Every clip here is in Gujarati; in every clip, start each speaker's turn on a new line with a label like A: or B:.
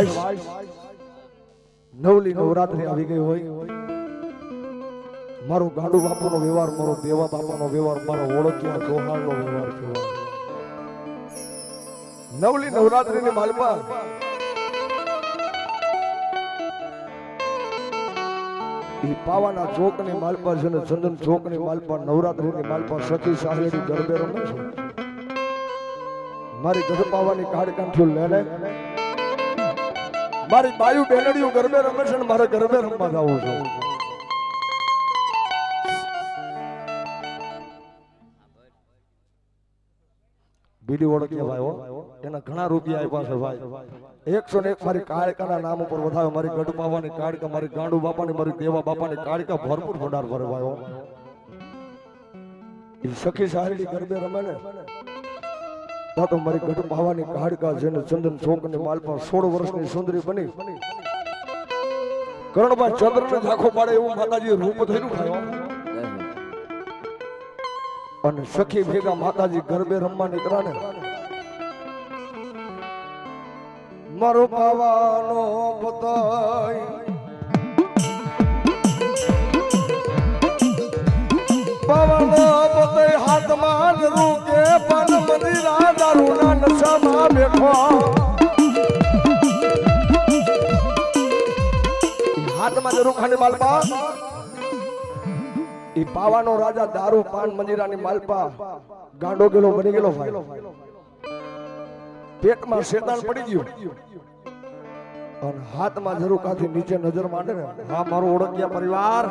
A: વાઈસ નવલી નવરાત્રી આવી ગઈ હોય, મારો ગાડુ બાપુનો વ્યવહાર, મારો દેવા બાપાનો વ્યવહાર, મારો ઓળખ્યા જોહારનો વ્યવહાર કેવો. નવલી નવરાત્રીની માલપા ઈ પાવાના ચોકની માલપા છે ને ચંદન ચોકની માલપા નવરાત્રીની માલપા સખી સાહેડી ગરબે રમે છે. મારી ગઢપાવાની કાઢકાંઠું લેને મારી બાયુ બેનડીઓ ગરબે રમે છે ને મારે ગરબે રમવા જવું છે. બીડી ઓળખ્યા ભાઈ એના ઘણા રૂપિયા આપ્યા છે ભાઈ. 101 મારી કાળકાના નામ ઉપર વધાવે. મારી ગઢપાવાની કાળકા, મારી ગાંડુ બાપાની, મારી દેવા બાપાની કાળકા ભરપૂર ભંડાર ભરે ભાઈ. એ સખી સાહેડી ગરબે રમે ને તો મારી ગઢપાવાની કાળકા જેને ચંદન ચોકની માલપા 16 વર્ષની સુંદરી બની કરણભાઈ ચંદ્રને ઝાંખો પાડે એવું માતાજી રૂપ થયું ખાયો. અને સખી ભેગા માતાજી ગરબે રમવા નીકળ્યા ને મારો પાવાનો પતાય પાવાનો પતાય હાથમાં રૂકે પન મંદિરા દારૂના નશામાં બેઠો. હાથમાં જરૂર ખાની માલપા ઈ પાવાનો રાજા દારૂ પાન મંજીરાની માલપા ગાંડો ગેલો બની ગયેલો ભાઈ. પેટમાં શેતાન પડી ગયું અને હાથમાં જરૂર કાથી નીચે નજર માંડે ને હા મારો ઓળખ્યા પરિવાર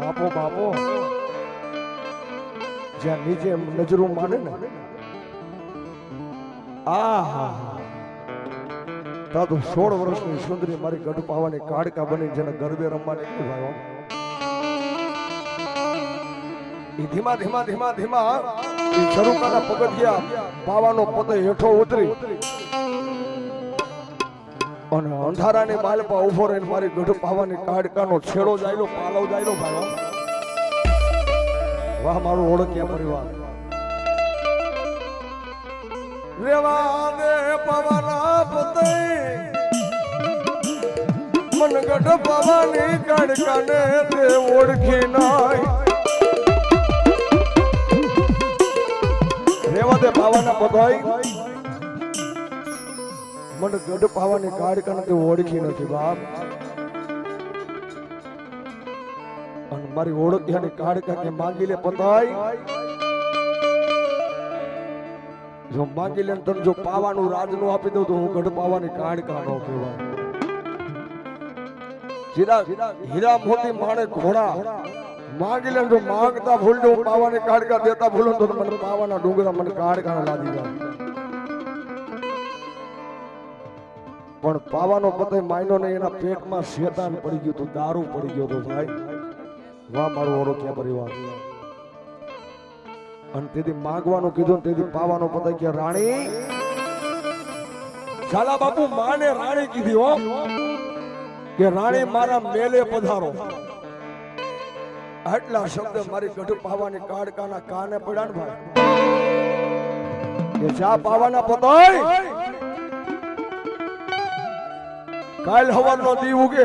A: બાપો બાપો જ્યાં નીચે નજરું માંડે ને આહા તો 16 વર્ષની સુંદરી મારી ગઢપાવાની કાળકા બની જેને ગરબે રમવાની ભાઈ. ધીમા ધીમા ધીમા ધીમા ઝરૂકાના પગથિયા પાવાનો પતે હેઠો ઉતરી અને અંધારાની માલપા ઉભો રહીને મારી ગઢપાવાની કાળકાનો છેડો જાયલો પાલવ જાયલો ભાઈ. વાહ મારું ઓળખ્યા પરિવાર. રેવા દે પાવાના પતે મન ગઢપાવાની કાળકાને તે ઓળખી નાય. રેવા દે પાવાના પતાય મને ગઢ પાવાની કાળકાને તે ઓળખી નથી બાપ. અને મારી ઓળખ્યાની કાળકા કે માંગી લે પતાય જો માંગી લે તને જો પાવાનું રાજ નું આપી દઉં તો હું ગઢ પાવાની કાળકા નો કહેવાય. હીરા મોતી માણે ઘોડા માંગી લે જો માંગતા ભૂલ દઉં પાવાની કાળકા દેતા ભૂલો તો મને પાવાના ડુંગરા મને કાળકા લાદી જાય. પણ પાવાનો પતે માયનો ને એના પેટમાં શેતાન પડી ગયું તું, દારૂ પડી ગયો તો ભાઈ. વાહ મારું ઓળખ્યા પરિવાર. અને તેથી માંગવાનું કીધું તેથી પાવાનો પતે કે રાણી ઝાલા બાપુ માને રાણી કીધી હો કે રાણી મારા મેલે પધારો. આટલા શબ્દ મારી ગઢ પાવાની કાળકાના કાને પડ્યા ને ભાઈ કે જા પાવાના પતાય કાલ હવારનો દી ઉગે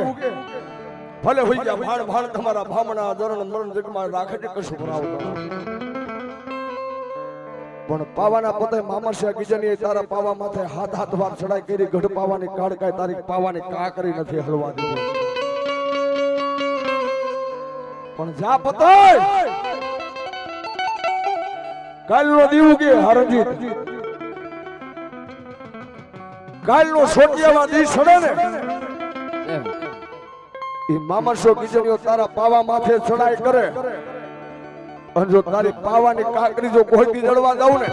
A: ભલે હોઈ ગયા ભાણ ભાણ તમારા ભામણા દરણ મરણ જગમાં રાખે છે કશું ભરાવ પણ પાવાના પતાય મામરસિયા ગીજની તારા પાવા માથે હાથ હાથ વાર ચડાઈ કરી ગઢ પાવાની કાળકાય તારી પાવાની કા કરી નથી હલવા દીધી. પણ જા પતાય કાલનો દીવું કે હરજીત કાલનો સોટિયામાં દી સડે ને એ મામરસો ગીજણીઓ તારા પાવા માથે ચડાઈ કરે અને જો તારી પાવાની કાકરી જો કોઈ દી જડવા જાવ ને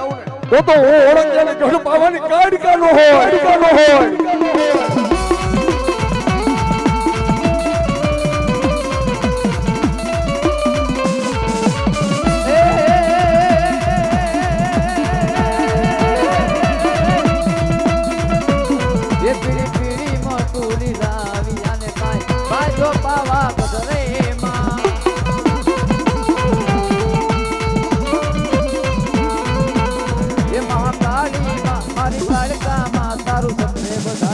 A: તો હું ઓળખ્યાને ગઢ પાવાની કાળકા નો હોય.
B: મારી કાળકા માં તારું સપને બધા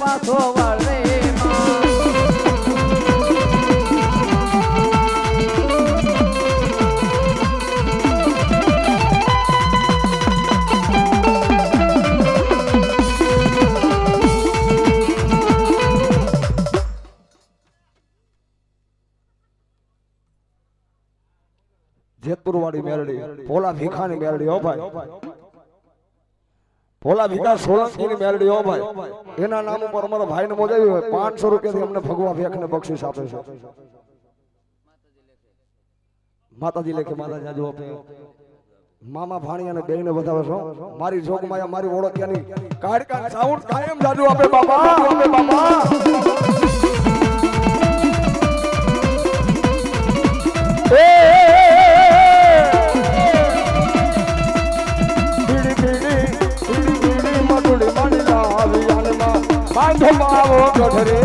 B: પાછો વળે
A: જેતપુર વાળી મેરડી ભોલા ભીખાની મેરડી હો ભાઈ ભોલા ભીખા સોલંકી ની મેરડી હો ભાઈ એના નામ ઉપર અમારો ભાઈ ને મોજાવી હોય 500 રૂપિયાથી અમને ભગવા ભેખ ને બક્ષિસ આપે છે માતાજી લેખે માતા જાજુ આપે મામા ભાણિયા ને બેને બતાવે છો મારી જોગમાયા મારી ઓળખ્યાની કાડકા સાઉન્ડ કાયમ જાજુ આપે બાબા માવો ગઢરે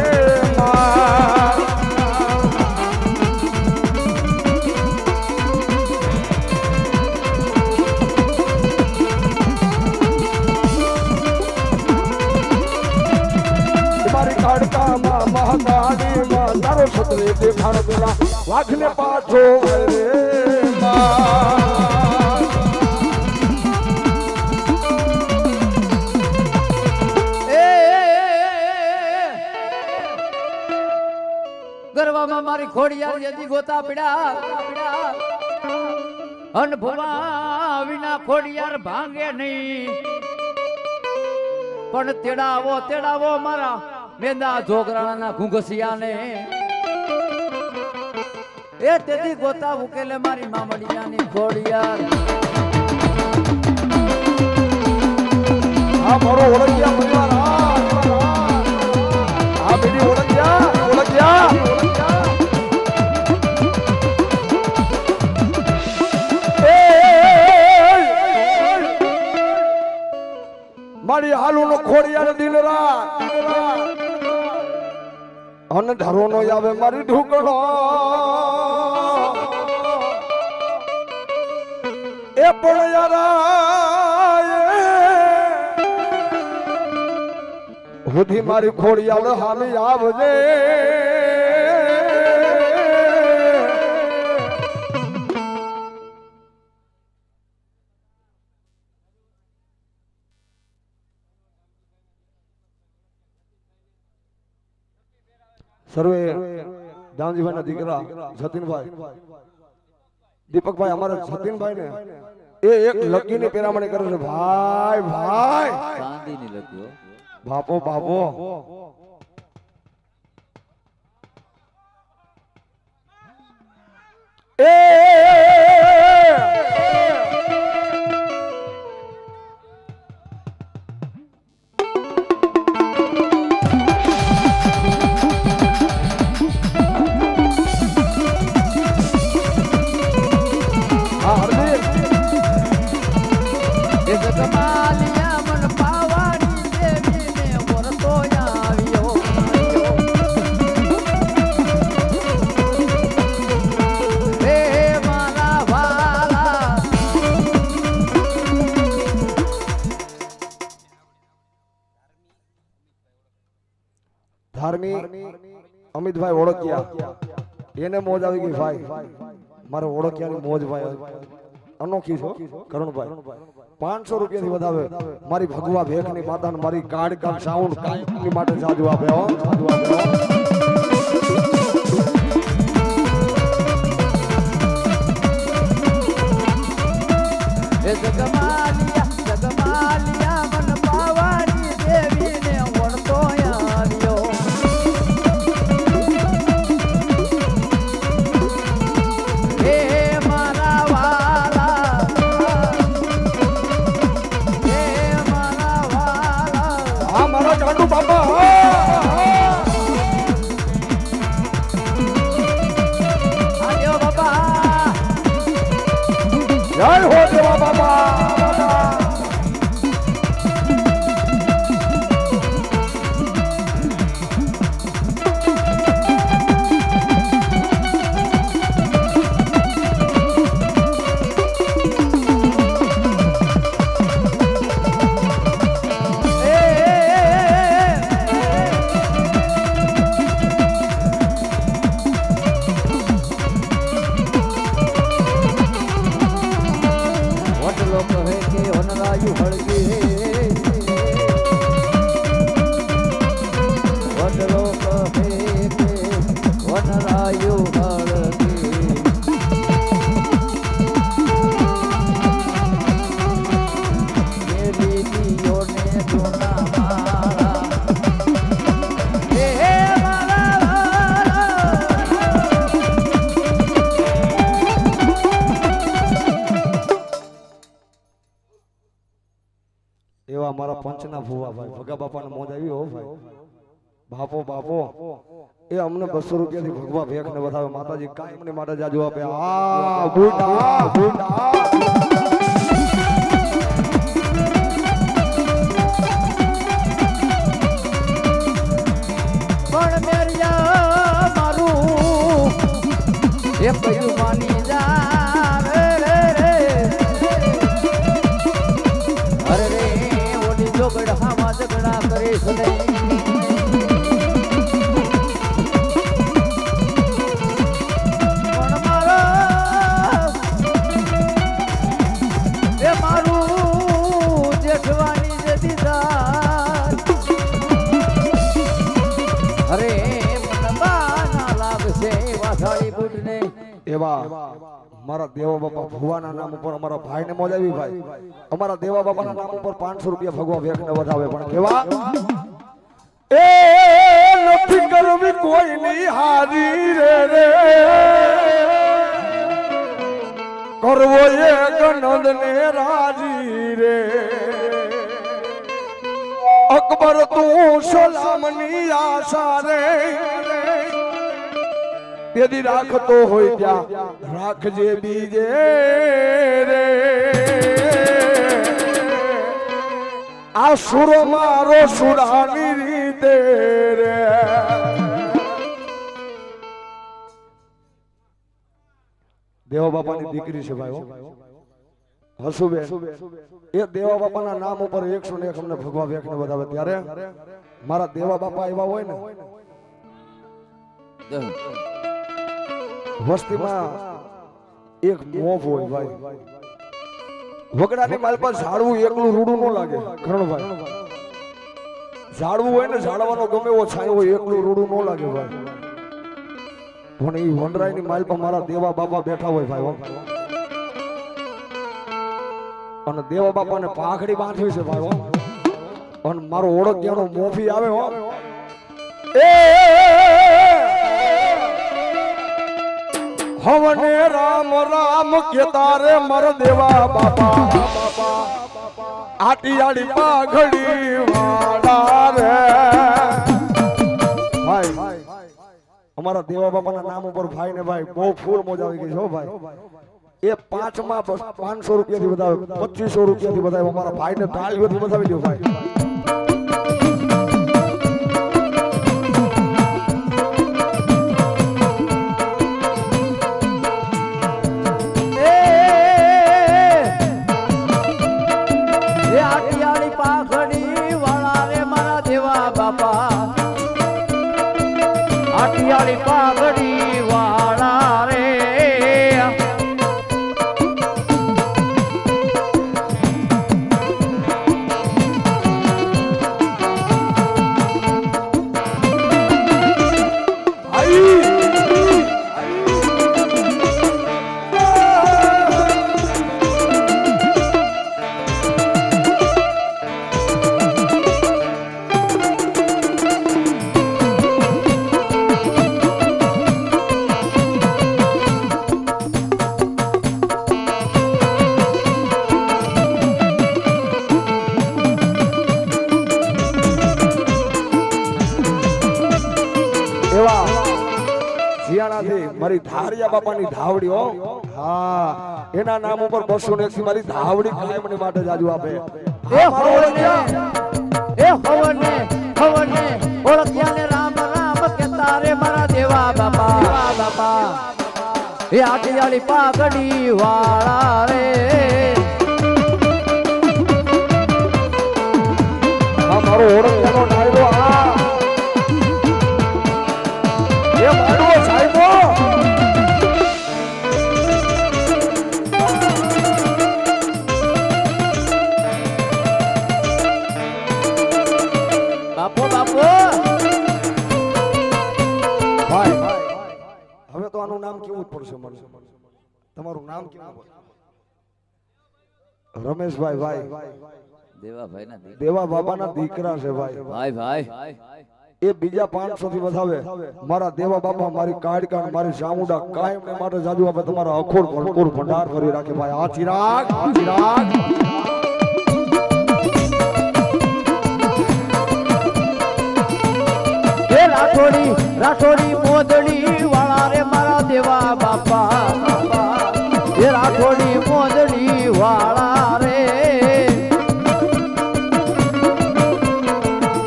A: મારી કાડકામાં મહાકાળીમાં તારો છત્રી દેખાડો પેલા વાઘને પાછો રે
B: ગરવામાં મારી ખોડિયાર યદી ગોતા પીડા અન ભુવા વિના ખોડિયાર ભાંગે નહીં પણ તેડાવો મારા મેંદા જોગરાના ઘુંઘસિયાને એ તેથી ગોતા ઉકેલે મારી મામડિયાની ખોડિયાર
A: આ મારો ઓળખ્યા પરિવાર આ બેટી ઓળખ્યા મારી હાલુ નો ખોડિયાર દિન રાત અન ધરો નો આવે મારી ઢુકડો એ પણ યારા હુધી મારી ખોડિયાર હામી આવજે સર્વે જામજીભાઈ ના દીકરા જતીનભાઈ દીપકભાઈ અમારા જતીનભાઈ ને એ એક લકી ની પેરામણી કરે છે ભાઈ
B: ચાંદી ની લકી
A: બાપો એ ધાર્મી અમિતભાઈ ઓળખ્યા એને મોજ આવી ગઈ ભાઈ મારે ઓળખ્યાની મોજ ભાઈ અનોખી છો કરણભાઈ 500 રૂપિયાથી વધાવે મારી ભગવા ભેખની માતાને મારી કાડકા સાઉન્ડ કાઈ માટે જાજુ આપે
B: જગમાલિયા મન પાવાડી દેવીને ઓળતો આવ્યો હે મારા વાલા
A: હા મારા ગાંડુ બાપા એવા મારા પંચના ભુવા ભાઈ ભગા બાપાને મોજ આવી હો ભાઈ બાપો બાપો એ અમને 200 રૂપિયાથી ભગવા ભેખ ને વધાવે માતાજી કાયમને માટે જાજુ આપે આ બુડા બુડા
B: પણ મેરિયા મારું એ કયું માની જા રે રે રે અરે રે ઓલી જોગડ હામાં ઝઘડા કરે છે
A: એવા મારા દેવા બાપા ભુવાના નામ ઉપર અમારા ભાઈને મોજ આવી ભાઈ અમારા દેવા બાપાના નામ ઉપર 500 રૂપિયા ભગવા ભેખને વધાવે પણ કેવા એ નથી કરવી કોઈની હારી રે રે કરવો એક નંદને રાજી રે અકબર તું સલામની આશા રે यदि राखतो होय त्या राखजे बीजे रे आ सुरो मारो सुरानी रीते रे देवा बापानी दीकरी छे भाई हसुबे ए देवा बापाना नाम ઉપર 101 અમને ભગવા વેખને વધાવે ત્યારે મારા દેવા બાપા એવા હોય ને વસ્તીમાં એક મોહ હોય ભાઈ વગડાની માલ પર ઝાડવું એકલું રૂડું ન લાગે ઘણભાઈ ઝાડવું હોય ને ઝાડવાનો ગમે એવો છાંયો હોય એકલું રૂડું ન લાગે ભાઈ પણ એ વનરાયની માલ પર મારા દેવા બાપા બેઠા હોય ભાઈ અને દેવા બાપાને પાઘડી બાંધવી છે ભાઈ અને મારો ઓળખિયાનો મોફી આવે હો એ હવને રામ રામ કે તારે મર દેવા બાપા આટિયાળી પાઘડી વાળા રે ભાઈ અમારા દેવા બાપાના નામ ઉપર ભાઈ ને ભાઈ બહુ ફૂલ મોજ આવી ગઈ છે હો ભાઈ એ 5 માં 500 રૂપિયાથી વધાવે 2500 રૂપિયાથી વધાવે અમારા ભાઈને તાળીઓથી વધાવી દો ભાઈ
B: આટિયાળી પાઘડી વાળા રે મારી ધારિયા બાપાની ધાવડી હો હા એના નામ ઉપર 201 મારી ધાવડી કાયમની માટે જાજુ આપે એ હવને ઓળખ્યાને રામ રામ કે તારે મારા દેવા બાપા એ આટિયાળી પાઘડી વાળા રે આ મારો ઓળખ્યાનો ડાયરો આ એ મારો સાહેબો બાપો ભાઈ હવે તો આનું નામ કેવું પડશે મને તમારું નામ કેવું રમેશભાઈ ભાઈ દેવા બાબાના દીકરા છે ભાઈ એ બીજા 500 થી વધાવે મારા દેવા બાપા મારી કાડકા મારી શામુડા કાયમ ને માટે જાજુ આપે તમારા અખોડ ભરપૂર ભંડાર કરી રાખે ભાઈ આ ચિરાગ
C: રાઠોડી મોદડી વાળા રે મારા દેવા બાપા એ રાઠોડી મોદડી વાળા રે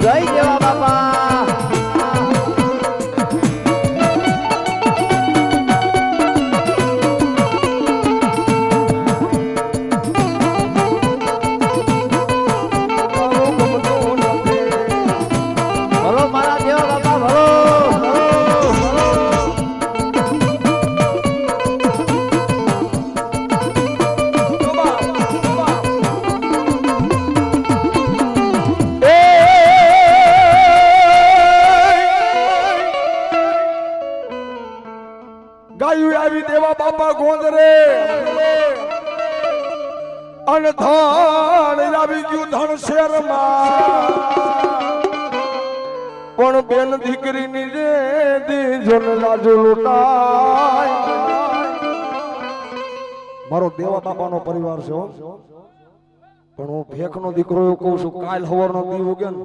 C: જય દેવા બાપા
A: ગાયું આવી દેવા બાપા ગોંદરે અને ધન આવી ગયું ધન શેરમાં પણ બેન દીકરીની રે દીજોન લાજુ લૂટાય મારો દેવા બાપાનો પરિવાર છે હો પણ હું ભેખનો દીકરો એવું કહું છું કાલ હવારનો દી ઉગે ને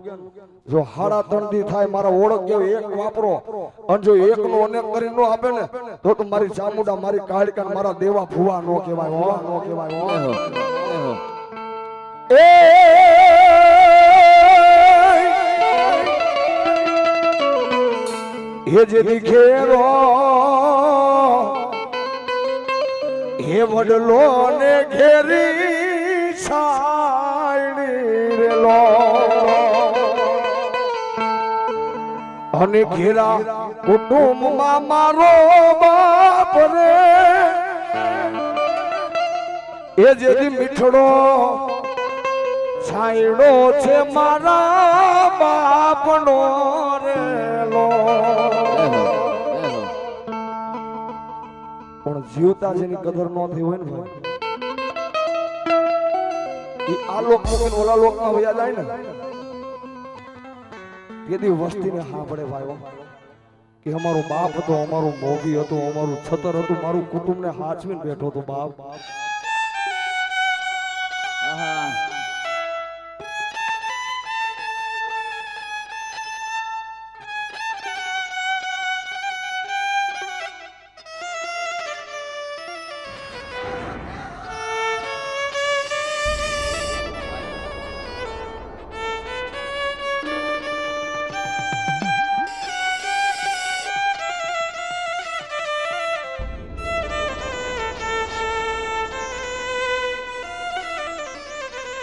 A: જો 3.5 દી થાય મારા ઓળખ જેવો એક વાપરો અને જો એકનો અનેક કરી નો આપે ને તો તું મારી ચામુંડા મારી કાળકા મારા દેવા ભુવા નો કહેવાય હો નો કહેવાય હો હે જે દીખેરો હે વડલો ને ઘેરી અને ઘેરા કુટુંબ માં મારો બાપ રે એ જેથી મીઠડો છાયડો છે મારા બાપનો રેલો પણ જીવતા જેની કદર ન થઈ હોય ને ભાઈ આ લોક મૂકીને ઓલા લોક માં વયા જાય ને તેથી વસ્તીને હા પડે ભાઈઓ કે અમારો બાપ હતો અમારું મોભી હતું અમારું છતર હતું મારું કુટુંબને હાચવીને બેઠો હતો બાપ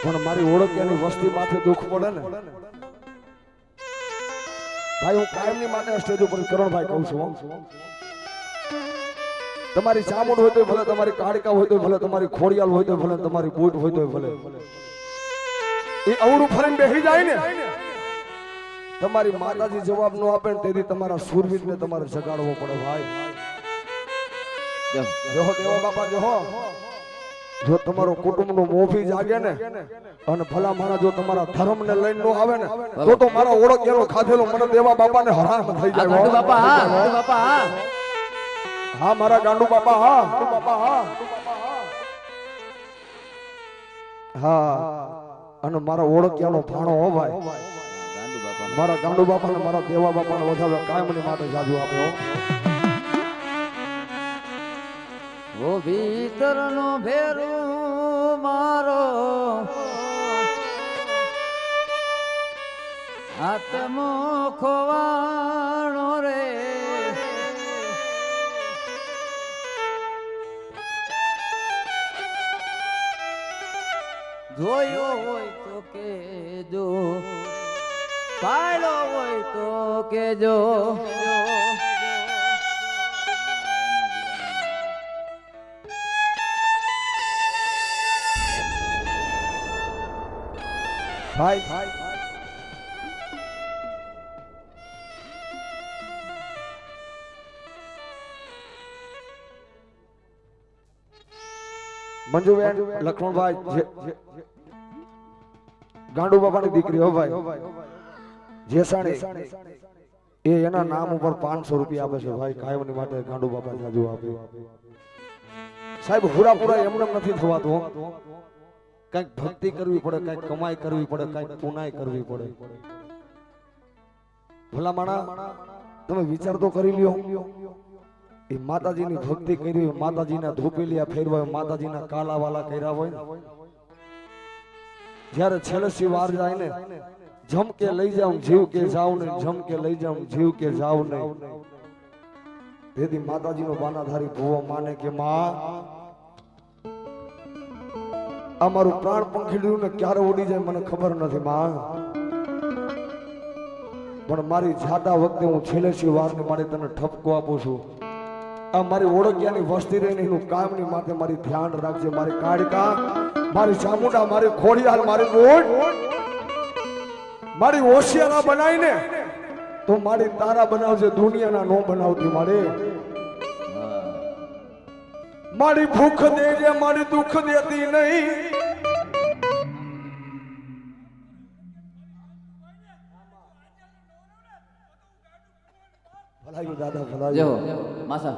A: પણ મારી ઓળખ્યાની વસ્તી માથે દુઃખ પડે ને ભાઈ હું કાયમની માટે સ્ટેજ ઉપર કરણભાઈ કહું છું તમારી ચામુંડ હોય તો ભલે તમારી કાળકા હોય તો ભલે તમારી ખોડિયાલ હોય તો ભલે તમારી બૂટ હોય તો ભલે એ અવળું ફરીને બેસી જાય ને તમારી માતાજી જવાબ ન આપે ને તેથી તમારા સુરવીરને તમારે જગાડવો પડે ભાઈ જો દેવા બાપા જો તમારો કુટુંબનો મોભી જાગે ને અને ભલા મારા જો તમારા ધર્મને લઈને નો આવે ને તો મારા ઓળખ્યાનો ખાધેલો મને દેવા બાપાને હરામ થઈ જાય ગાંડુ બાપા હા મારા ગાંડુ બાપા હા અને મારા ઓળખ્યાનો ભાણો હો ભાઈ મારા ગાંડુ બાપાને મારા દેવા બાપાને વધારે કાયમની માટે જાજુ આપ્યો
C: ઓ ભીતરનો ભેરું મારો આત્મો ખોવાણો રે જોયો હોય તો કેજો પાડ્યો હોય તો કેજો
A: ભાઈ મંજુબેન લક્ષ્મણભાઈ ગાંડુ બાપાની દીકરી હો ભાઈ જેસાણી એ એના નામ ઉપર 500 રૂપિયા આપે છે ભાઈ કાયમની માટે ગાંડુ બાપા જાજુ આપે સાહેબ પૂરા એમને નથી થવાતું કઈક ભક્તિ કરવી પડે કઈક કમાઈ કરવી પડે કઈક પુનાઈ કરવી પડે ભલા માણા તમે વિચાર તો કરી લ્યો એ માતાજીની ભક્તિ કરી હોય, માતાજીના ધૂપેલિયા ફેરવા હોય, માતાજીના કાલાવાલા કર્યા હોય ને જ્યારે છેલ્લે વાર જાય ને જમ કે લઈ જાઉં જીવ કે જાવ ને જમ કે લઈ જાઉં જીવ કે જાવ ને તેથી માતાજીનો બાનાધારી ભૂવો માને કે માં આ મારું પ્રાણ પંખીડ્યું ને ક્યારે ઉડી જાય મને ખબર નથી માં, પણ મારી જાતા વખતે હું છેલ્લે વારને માટે તને ઠપકો આપું છું. આ મારી ઓળખ્યાની વસ્તી રહીને એનું કાયમની માટે મારી ધ્યાન રાખજે. મારી કાળકા, મારી ચામુંડા, મારી ખોડિયાર, મારી ગોળ, મારી હોશિયારા બનાવીને તો મારી તારા બનાવજે, દુનિયાના નો બનાવતી. મારી ભૂખ દેજે, મારી દુઃખ દેતી નહીં. ભલાયું દાદા ભલાયું.
B: જો માસા